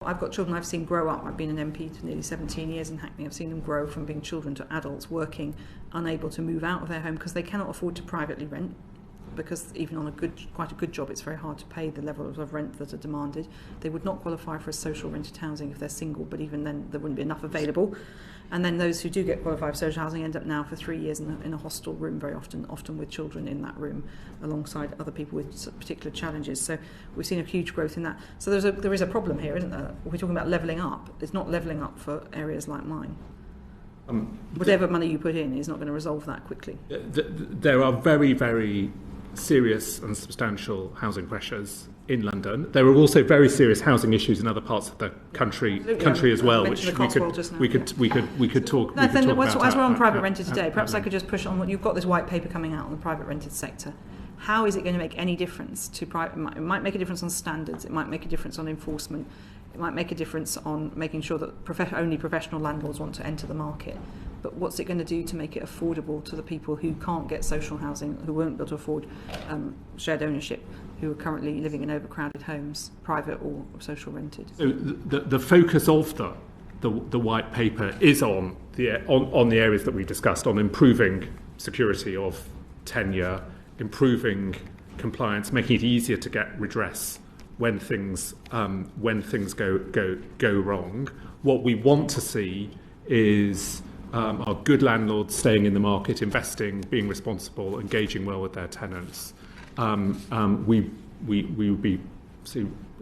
I've got children I've seen grow up. I've been an MP for nearly 17 years in Hackney. I've seen them grow from being children to adults working, unable to move out of their home because they cannot afford to privately rent, because even on quite a good job it's very hard to pay the levels of rent that are demanded. They would not qualify for a social rented housing if they're single, but even then there wouldn't be enough available. And then those who do get qualified for social housing end up now for 3 years in a hostel room, very often with children in that room alongside other people with particular challenges. So we've seen a huge growth in that. So there is a problem here, isn't there? We're talking about levelling up. It's not levelling up for areas like mine. Whatever money you put in is not going to resolve that quickly. There are very, very serious and substantial housing pressures in London. There are also very serious housing issues in other parts of the country as well, which we could talk about. As we're on private rented today, perhaps I could just push on what you've got this white paper coming out on the private rented sector. How is it going to make any difference to private? It might make a difference on standards. It might make a difference on enforcement. It might make a difference on making sure that only professional landlords want to enter the market. But what's it going to do to make it affordable to the people who can't get social housing, who won't be able to afford shared ownership, who are currently living in overcrowded homes, private or social rented? So the focus of the white paper is on the areas that we discussed, on improving security of tenure, improving compliance, making it easier to get redress when things go wrong. What we want to see is our good landlords staying in the market, investing, being responsible, engaging well with their tenants. We would be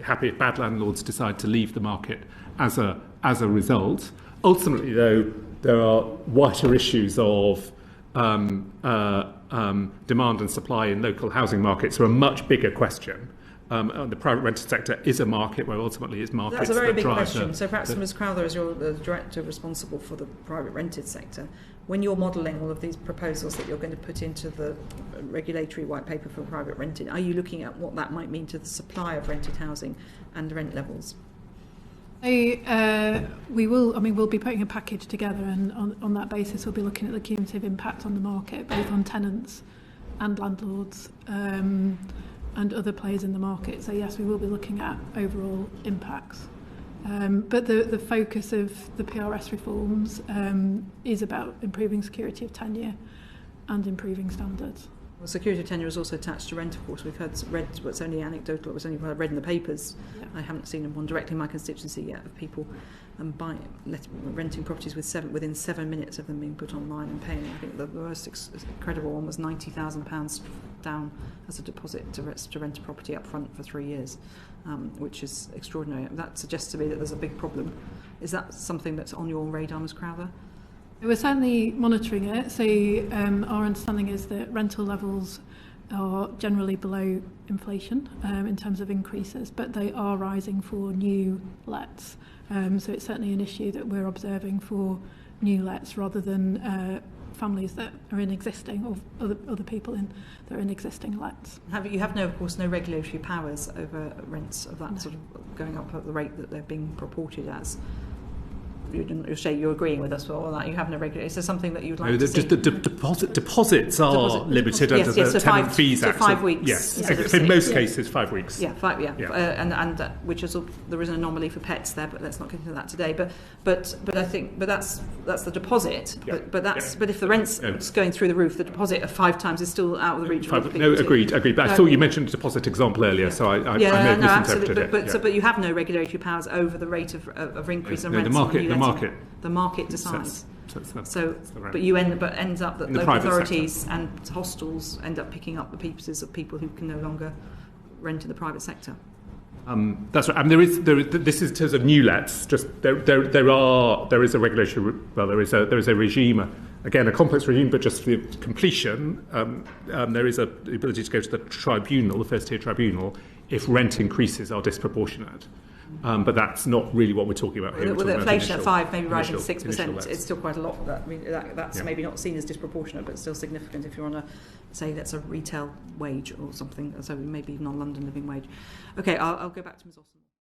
happy if bad landlords decide to leave the market as a result. Ultimately, though, there are wider issues of demand and supply in local housing markets are a much bigger question. The private rented sector is a market where ultimately it's markets that drive. That's a very big question. So perhaps Ms Crowther, as you're the director responsible for the private rented sector, when you're modelling all of these proposals that you're going to put into the regulatory white paper for private rented, are you looking at what that might mean to the supply of rented housing and rent levels? We'll be putting a package together, and on that basis we'll be looking at the cumulative impact on the market, both on tenants and landlords and other players in the market. So yes, we will be looking at overall impacts. But the focus of the PRS reforms is about improving security of tenure and improving standards. Well, security of tenure is also attached to rent, of course. We've read what's only anecdotal, it was only what I read in the papers. Yeah. I haven't seen one directly in my constituency yet of people renting properties within 7 minutes of them being put online and paying. I think the most incredible one was £90,000 down as a deposit to rent a property up front for 3 years, which is extraordinary. That suggests to me that there's a big problem. Is that something that's on your radar, Ms Crowther? We're certainly monitoring it. So our understanding is that rental levels are generally below inflation in terms of increases, but they are rising for new lets. So it's certainly an issue that we're observing for new lets rather than families that are in existing, or other people that are in existing lets. You have of course no regulatory powers over rents of that sort of going up at the rate that they're being purported as. You're agreeing with us on that. You have no regular. Is there something that you'd like to see? The deposits are limited under the Tenant Fees Act. 5 weeks. Yes, in most cases 5 weeks. Yeah, 5. Yeah, and which is there is an anomaly for pets there, but let's not get into that today. But I think that's the deposit. Yeah. But if the rent's going through the roof, the deposit of 5 times is still out of the reach of people. No, agreed. But I thought you mentioned a deposit example earlier, so I may have misinterpreted it. But you have no regulatory powers over the rate of increase in rents. The market decides. But ends up that local authorities and hostels end up picking up the pieces of people who can no longer rent in the private sector. That's right. And this is in terms of new lets. Just there is a regulation. Well, there is a regime. Again, a complex regime, but just for completion, there is the ability to go to the tribunal, the first-tier tribunal, if rent increases are disproportionate. But that's not really what we're talking about here. With inflation at 5, maybe rising to 6%, it's still quite a lot. That's maybe not seen as disproportionate, but still significant if you're on that's a retail wage or something, so maybe even on London living wage. Okay, I'll go back to Ms Austin.